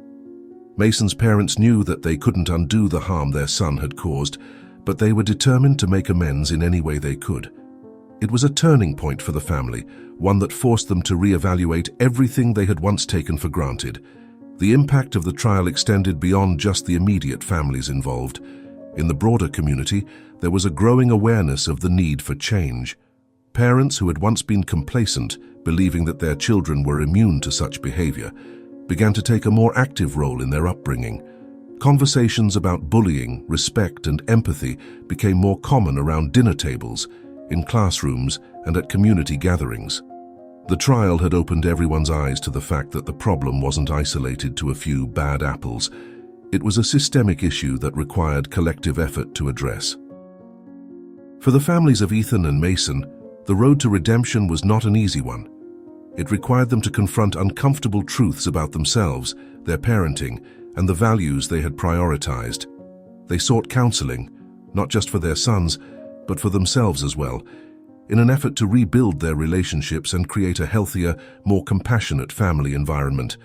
Speaker 1: Mason's parents knew that they couldn't undo the harm their son had caused, but they were determined to make amends in any way they could. It was a turning point for the family, one that forced them to reevaluate everything they had once taken for granted. The impact of the trial extended beyond just the immediate families involved. In the broader community, there was a growing awareness of the need for change. Parents who had once been complacent, believing that their children were immune to such behavior, began to take a more active role in their upbringing. Conversations about bullying, respect, and empathy became more common around dinner tables, in classrooms, and at community gatherings. The trial had opened everyone's eyes to the fact that the problem wasn't isolated to a few bad apples. It was a systemic issue that required collective effort to address. For the families of Ethan and Mason, the road to redemption was not an easy one. It required them to confront uncomfortable truths about themselves, their parenting, and the values they had prioritized. They sought counseling, not just for their sons, but for themselves as well, in an effort to rebuild their relationships and create a healthier, more compassionate family environment.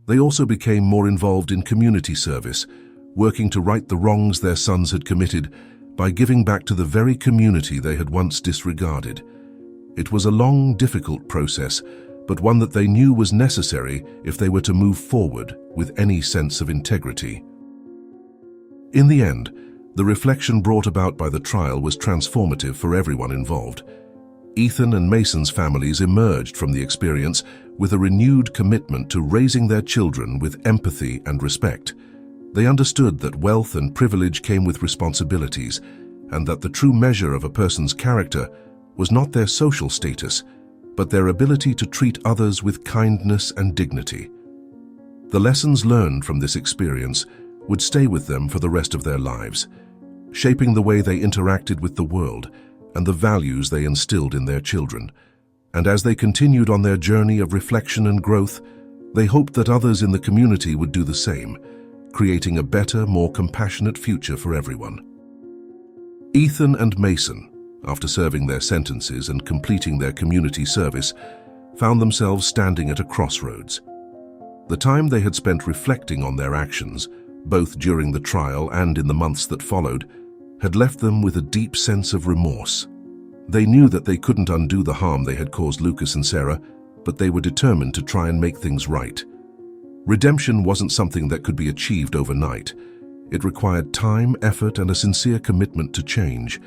Speaker 1: They also became more involved in community service, working to right the wrongs their sons had committed by giving back to the very community they had once disregarded. It was a long, difficult process, but one that they knew was necessary if they were to move forward with any sense of integrity. In the end, the reflection brought about by the trial was transformative for everyone involved. Ethan and Mason's families emerged from the experience with a renewed commitment to raising their children with empathy and respect. They understood that wealth and privilege came with responsibilities, and that the true measure of a person's character was not their social status, but their ability to treat others with kindness and dignity. The lessons learned from this experience would stay with them for the rest of their lives, shaping the way they interacted with the world and the values they instilled in their children. And as they continued on their journey of reflection and growth, they hoped that others in the community would do the same, creating a better, more compassionate future for everyone. Ethan and Mason, after serving their sentences and completing their community service, found themselves standing at a crossroads. The time they had spent reflecting on their actions, both during the trial and in the months that followed, had left them with a deep sense of remorse. They knew that they couldn't undo the harm they had caused Lucas and Sarah, but they were determined to try and make things right. Redemption wasn't something that could be achieved overnight. It required time, effort, and a sincere commitment to change.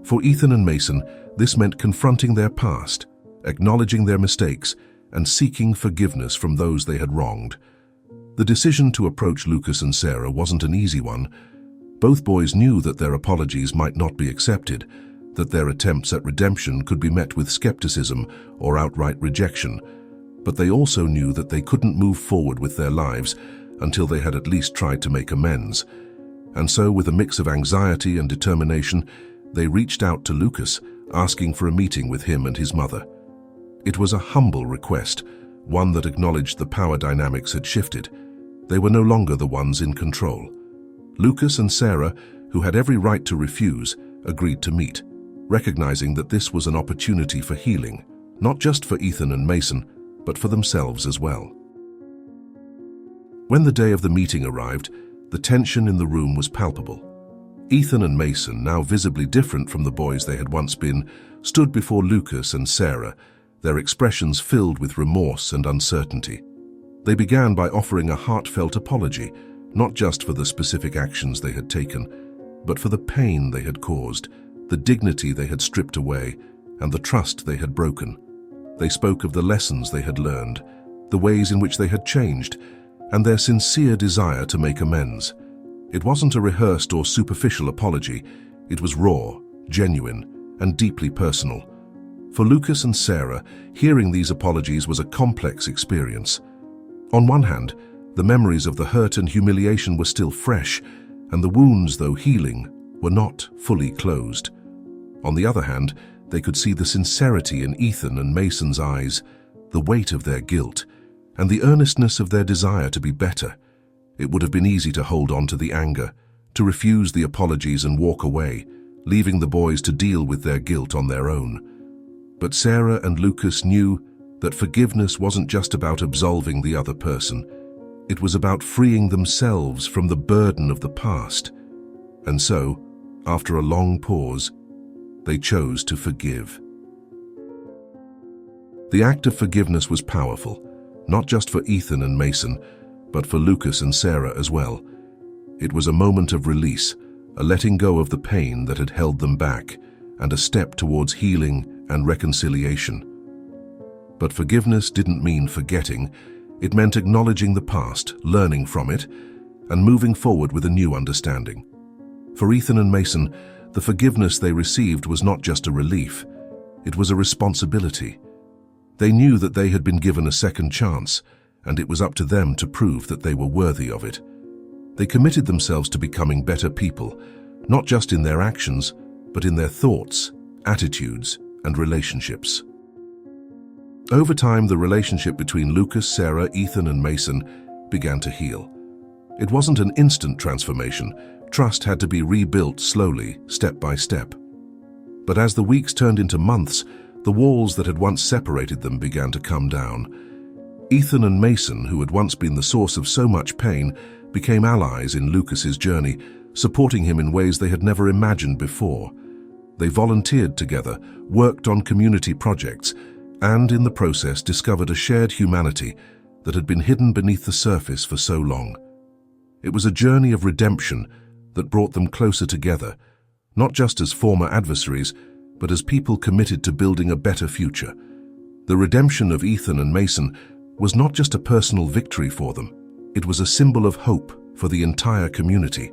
Speaker 1: For Ethan and Mason, this meant confronting their past, acknowledging their mistakes, and seeking forgiveness from those they had wronged. The decision to approach Lucas and Sarah wasn't an easy one. Both boys knew that their apologies might not be accepted, that their attempts at redemption could be met with skepticism or outright rejection, but they also knew that they couldn't move forward with their lives until they had at least tried to make amends. And so, with a mix of anxiety and determination, they reached out to Lucas, asking for a meeting with him and his mother. It was a humble request, one that acknowledged the power dynamics had shifted. They were no longer the ones in control. Lucas and Sarah, who had every right to refuse, agreed to meet, recognizing that this was an opportunity for healing, not just for Ethan and Mason, but for themselves as well. When the day of the meeting arrived, the tension in the room was palpable. Ethan and Mason, now visibly different from the boys they had once been, stood before Lucas and Sarah, their expressions filled with remorse and uncertainty. They began by offering a heartfelt apology, not just for the specific actions they had taken, but for the pain they had caused, the dignity they had stripped away, and the trust they had broken. They spoke of the lessons they had learned, the ways in which they had changed, and their sincere desire to make amends. It wasn't a rehearsed or superficial apology. It was raw, genuine, and deeply personal. For Lucas and Sarah, hearing these apologies was a complex experience. On one hand, the memories of the hurt and humiliation were still fresh, and the wounds, though healing, were not fully closed. On the other hand, they could see the sincerity in Ethan and Mason's eyes, the weight of their guilt, and the earnestness of their desire to be better. It would have been easy to hold on to the anger, to refuse the apologies and walk away, leaving the boys to deal with their guilt on their own. But Sarah and Lucas knew that forgiveness wasn't just about absolving the other person. It was about freeing themselves from the burden of the past. And so, after a long pause, they chose to forgive. The act of forgiveness was powerful, not just for Ethan and Mason, but for Lucas and Sarah as well. It was a moment of release, a letting go of the pain that had held them back, and a step towards healing and reconciliation. But forgiveness didn't mean forgetting. It meant acknowledging the past, learning from it, and moving forward with a new understanding. For Ethan and Mason, the forgiveness they received was not just a relief, it was a responsibility. They knew that they had been given a second chance, and it was up to them to prove that they were worthy of it. They committed themselves to becoming better people, not just in their actions, but in their thoughts, attitudes, and relationships. Over time, the relationship between Lucas, Sarah, Ethan, and Mason began to heal. It wasn't an instant transformation. Trust had to be rebuilt slowly, step by step. But as the weeks turned into months, the walls that had once separated them began to come down. Ethan and Mason, who had once been the source of so much pain, became allies in Lucas's journey, supporting him in ways they had never imagined before. They volunteered together, worked on community projects, and in the process discovered a shared humanity that had been hidden beneath the surface for so long. It was a journey of redemption that brought them closer together, not just as former adversaries, but as people committed to building a better future. The redemption of Ethan and Mason was not just a personal victory for them, it was a symbol of hope for the entire community.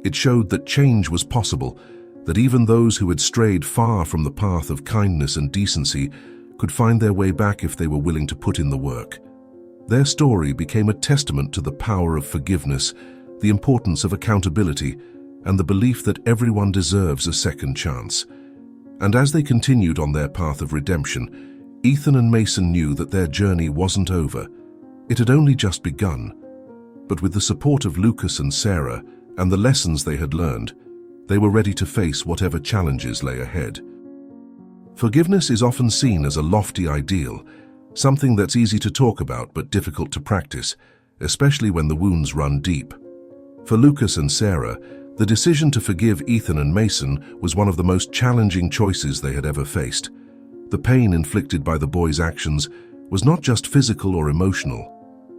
Speaker 1: It showed that change was possible, that even those who had strayed far from the path of kindness and decency could find their way back if they were willing to put in the work. Their story became a testament to the power of forgiveness, the importance of accountability, and the belief that everyone deserves a second chance. And as they continued on their path of redemption, Ethan and Mason knew that their journey wasn't over. It had only just begun. But with the support of Lucas and Sarah and the lessons they had learned, they were ready to face whatever challenges lay ahead. Forgiveness is often seen as a lofty ideal, something that's easy to talk about but difficult to practice, especially when the wounds run deep. For Lucas and Sarah, the decision to forgive Ethan and Mason was one of the most challenging choices they had ever faced. The pain inflicted by the boys' actions was not just physical or emotional.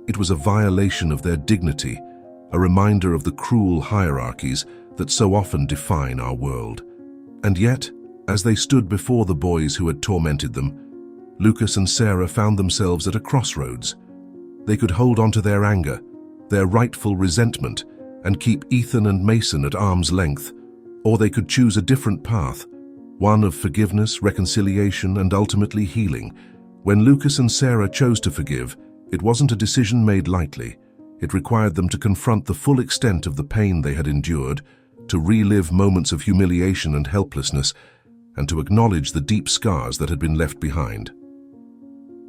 Speaker 1: It was a violation of their dignity, a reminder of the cruel hierarchies that so often define our world. And yet, as they stood before the boys who had tormented them, Lucas and Sarah found themselves at a crossroads. They could hold on to their anger, their rightful resentment, and keep Ethan and Mason at arm's length, or they could choose a different path, one of forgiveness, reconciliation, and ultimately healing. When Lucas and Sarah chose to forgive, it wasn't a decision made lightly. It required them to confront the full extent of the pain they had endured, to relive moments of humiliation and helplessness, and to acknowledge the deep scars that had been left behind.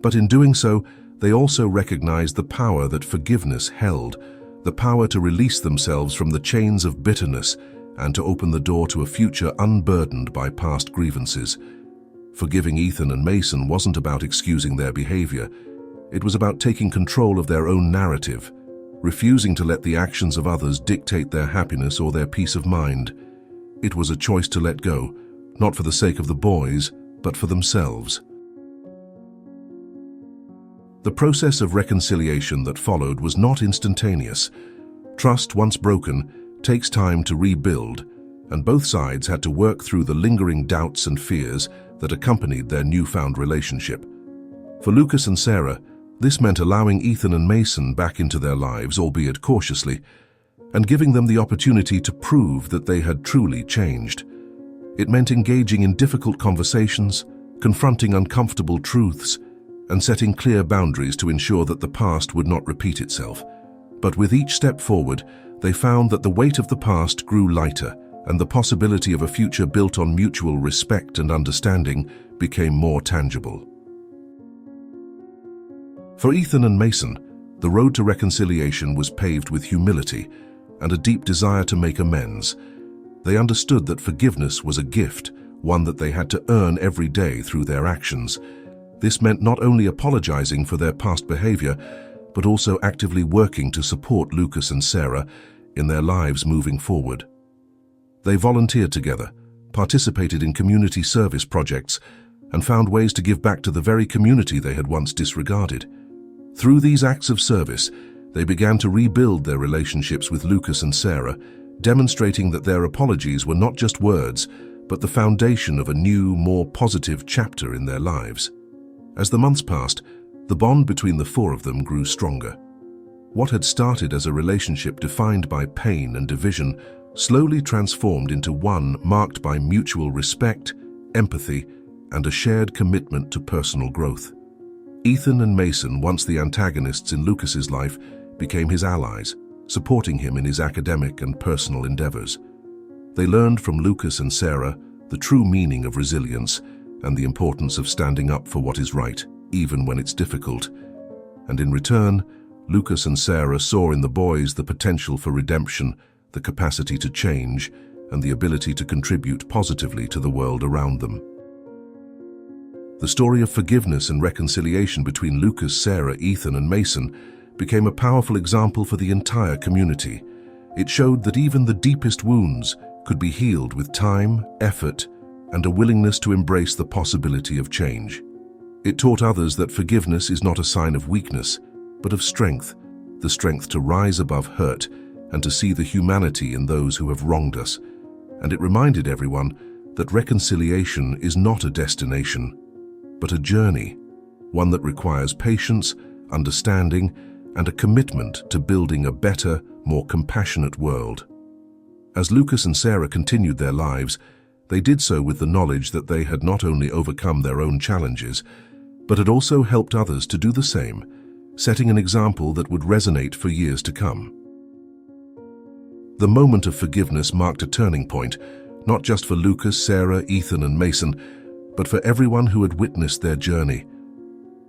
Speaker 1: But in doing so, they also recognized the power that forgiveness held, the power to release themselves from the chains of bitterness and to open the door to a future unburdened by past grievances. Forgiving Ethan and Mason wasn't about excusing their behavior. It was about taking control of their own narrative, refusing to let the actions of others dictate their happiness or their peace of mind. It was a choice to let go, not for the sake of the boys, but for themselves. The process of reconciliation that followed was not instantaneous. Trust, once broken, takes time to rebuild, and both sides had to work through the lingering doubts and fears that accompanied their newfound relationship. For Lucas and Sarah, this meant allowing Ethan and Mason back into their lives, albeit cautiously, and giving them the opportunity to prove that they had truly changed. It meant engaging in difficult conversations, confronting uncomfortable truths, and setting clear boundaries to ensure that the past would not repeat itself. But with each step forward, they found that the weight of the past grew lighter, and the possibility of a future built on mutual respect and understanding became more tangible. For Ethan and Mason, the road to reconciliation was paved with humility and a deep desire to make amends. They understood that forgiveness was a gift, one that they had to earn every day through their actions. This meant not only apologizing for their past behavior, but also actively working to support Lucas and Sarah in their lives moving forward. They volunteered together, participated in community service projects, and found ways to give back to the very community they had once disregarded. Through these acts of service, they began to rebuild their relationships with Lucas and Sarah, demonstrating that their apologies were not just words, but the foundation of a new, more positive chapter in their lives. As the months passed, the bond between the four of them grew stronger. What had started as a relationship defined by pain and division slowly transformed into one marked by mutual respect, empathy, and a shared commitment to personal growth. Ethan and Mason, once the antagonists in Lucas's life, became his allies, supporting him in his academic and personal endeavors. They learned from Lucas and Sarah the true meaning of resilience and the importance of standing up for what is right, even when it's difficult. And in return, Lucas and Sarah saw in the boys the potential for redemption, the capacity to change, and the ability to contribute positively to the world around them. The story of forgiveness and reconciliation between Lucas, Sarah, Ethan, and Mason became a powerful example for the entire community. It showed that even the deepest wounds could be healed with time, effort, and a willingness to embrace the possibility of change. It taught others that forgiveness is not a sign of weakness, but of strength, the strength to rise above hurt and to see the humanity in those who have wronged us. And it reminded everyone that reconciliation is not a destination, but a journey, one that requires patience, understanding, and a commitment to building a better, more compassionate world. As Lucas and Sarah continued their lives, they did so with the knowledge that they had not only overcome their own challenges, but had also helped others to do the same, setting an example that would resonate for years to come. The moment of forgiveness marked a turning point, not just for Lucas, Sarah, Ethan, and Mason, but for everyone who had witnessed their journey.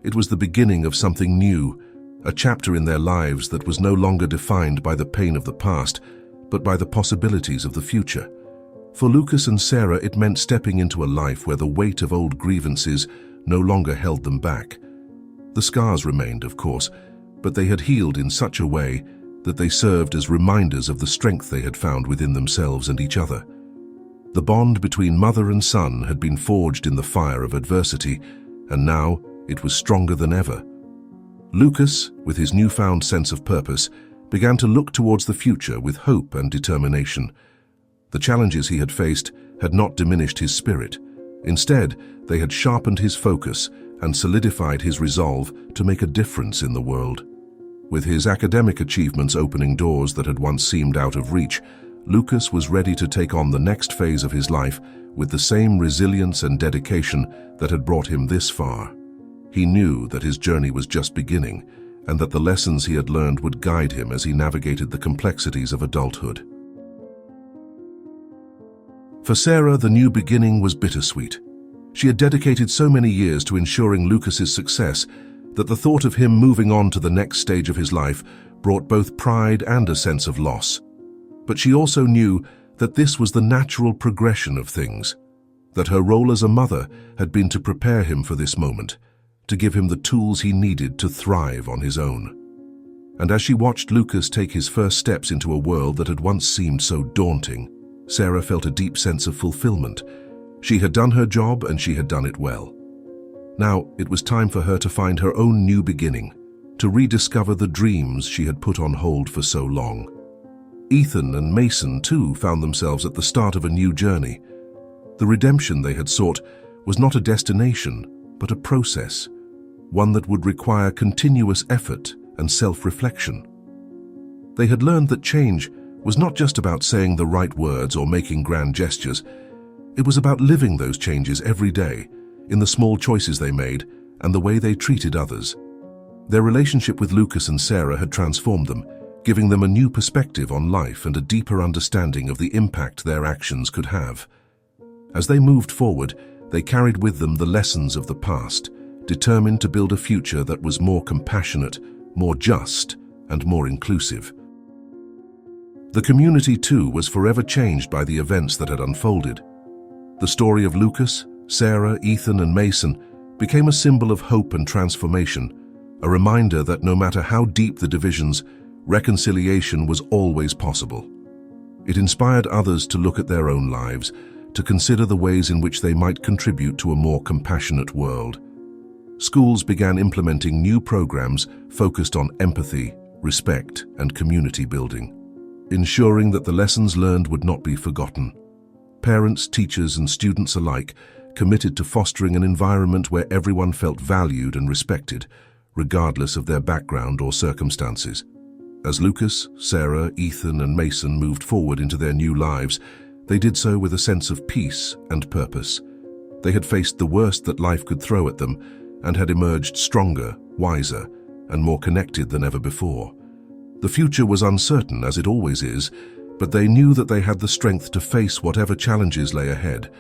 Speaker 1: It was the beginning of something new, a chapter in their lives that was no longer defined by the pain of the past, but by the possibilities of the future. For Lucas and Sarah, it meant stepping into a life where the weight of old grievances no longer held them back. The scars remained, of course, but they had healed in such a way that they served as reminders of the strength they had found within themselves and each other. The bond between mother and son had been forged in the fire of adversity, and now it was stronger than ever. Lucas, with his newfound sense of purpose, began to look towards the future with hope and determination. The challenges he had faced had not diminished his spirit. Instead, they had sharpened his focus and solidified his resolve to make a difference in the world. With his academic achievements opening doors that had once seemed out of reach, Lucas was ready to take on the next phase of his life with the same resilience and dedication that had brought him this far. He knew that his journey was just beginning, and that the lessons he had learned would guide him as he navigated the complexities of adulthood. For Sarah, the new beginning was bittersweet. She had dedicated so many years to ensuring Lucas's success that the thought of him moving on to the next stage of his life brought both pride and a sense of loss. But she also knew that this was the natural progression of things, that her role as a mother had been to prepare him for this moment, to give him the tools he needed to thrive on his own. And as she watched Lucas take his first steps into a world that had once seemed so daunting, Sarah felt a deep sense of fulfillment. She had done her job and she had done it well. Now it was time for her to find her own new beginning, to rediscover the dreams she had put on hold for so long. Ethan and Mason, too, found themselves at the start of a new journey. The redemption they had sought was not a destination, but a process, one that would require continuous effort and self-reflection. They had learned that change was not just about saying the right words or making grand gestures. It was about living those changes every day, in the small choices they made and the way they treated others. Their relationship with Lucas and Sarah had transformed them, giving them a new perspective on life and a deeper understanding of the impact their actions could have. As they moved forward, they carried with them the lessons of the past, determined to build a future that was more compassionate, more just, and more inclusive. The community, too, was forever changed by the events that had unfolded. The story of Lucas, Sarah, Ethan, and Mason became a symbol of hope and transformation, a reminder that no matter how deep the divisions, reconciliation was always possible. It inspired others to look at their own lives, to consider the ways in which they might contribute to a more compassionate world. Schools began implementing new programs focused on empathy, respect, and community building, ensuring that the lessons learned would not be forgotten. Parents, teachers, and students alike committed to fostering an environment where everyone felt valued and respected, regardless of their background or circumstances. As Lucas, Sarah, Ethan, and Mason moved forward into their new lives, they did so with a sense of peace and purpose. They had faced the worst that life could throw at them and had emerged stronger, wiser, and more connected than ever before. The future was uncertain, as it always is, but they knew that they had the strength to face whatever challenges lay ahead.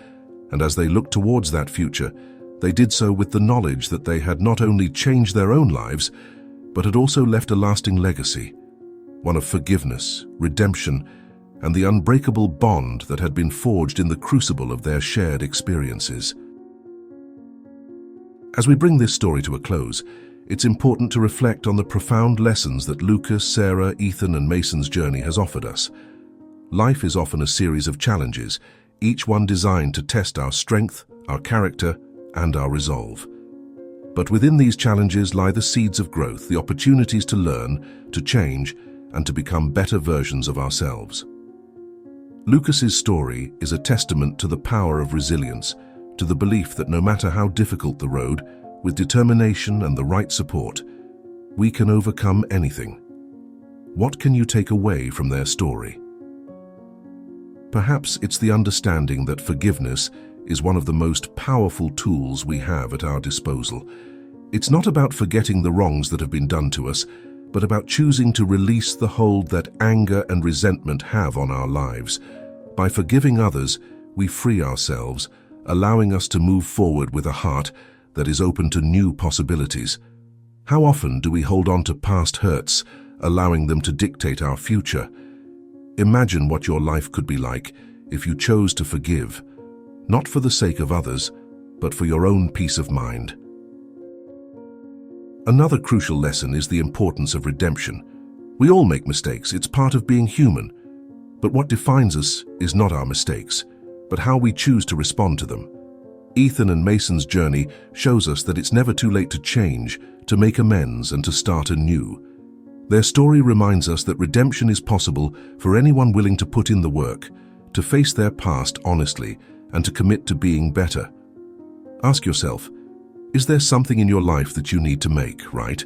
Speaker 1: And as they looked towards that future, they did so with the knowledge that they had not only changed their own lives, but had also left a lasting legacy, one of forgiveness, redemption, and the unbreakable bond that had been forged in the crucible of their shared experiences. As we bring this story to a close, it's important to reflect on the profound lessons that Lucas, Sarah, Ethan, and Mason's journey has offered us. Life is often a series of challenges, each one designed to test our strength, our character, and our resolve. But within these challenges lie the seeds of growth, the opportunities to learn, to change, and to become better versions of ourselves. Lucas's story is a testament to the power of resilience, to the belief that no matter how difficult the road, with determination and the right support, we can overcome anything. What can you take away from their story? Perhaps it's the understanding that forgiveness is one of the most powerful tools we have at our disposal. It's not about forgetting the wrongs that have been done to us, but about choosing to release the hold that anger and resentment have on our lives. By forgiving others, we free ourselves, allowing us to move forward with a heart that is open to new possibilities. How often do we hold on to past hurts, allowing them to dictate our future? Imagine what your life could be like if you chose to forgive, not for the sake of others, but for your own peace of mind. Another crucial lesson is the importance of redemption. We all make mistakes, it's part of being human. But what defines us is not our mistakes, but how we choose to respond to them. Ethan and Mason's journey shows us that it's never too late to change, to make amends, and to start anew. Their story reminds us that redemption is possible for anyone willing to put in the work, to face their past honestly, and to commit to being better. Ask yourself, is there something in your life that you need to make right?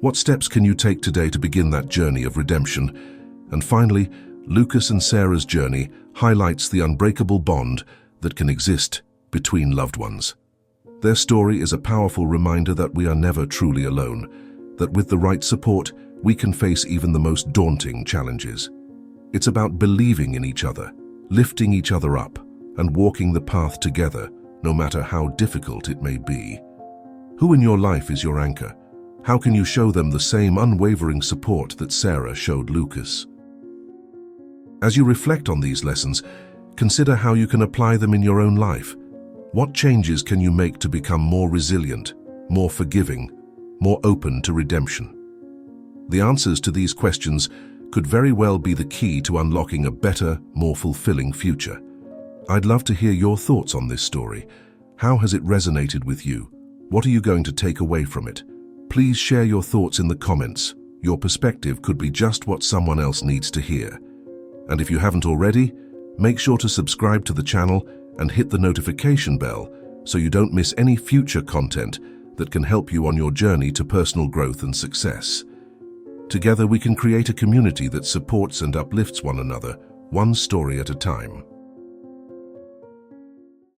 Speaker 1: What steps can you take today to begin that journey of redemption? And finally, Lucas and Sarah's journey highlights the unbreakable bond that can exist between loved ones. Their story is a powerful reminder that we are never truly alone, that with the right support, we can face even the most daunting challenges. It's about believing in each other, lifting each other up, and walking the path together, no matter how difficult it may be. Who in your life is your anchor? How can you show them the same unwavering support that Sarah showed Lucas? As you reflect on these lessons, consider how you can apply them in your own life. What changes can you make to become more resilient, more forgiving, more open to redemption? The answers to these questions could very well be the key to unlocking a better, more fulfilling future. I'd love to hear your thoughts on this story. How has it resonated with you? What are you going to take away from it? Please share your thoughts in the comments. Your perspective could be just what someone else needs to hear. And if you haven't already, make sure to subscribe to the channel and hit the notification bell so you don't miss any future content that can help you on your journey to personal growth and success. Together we can create a community that supports and uplifts one another, one story at a time.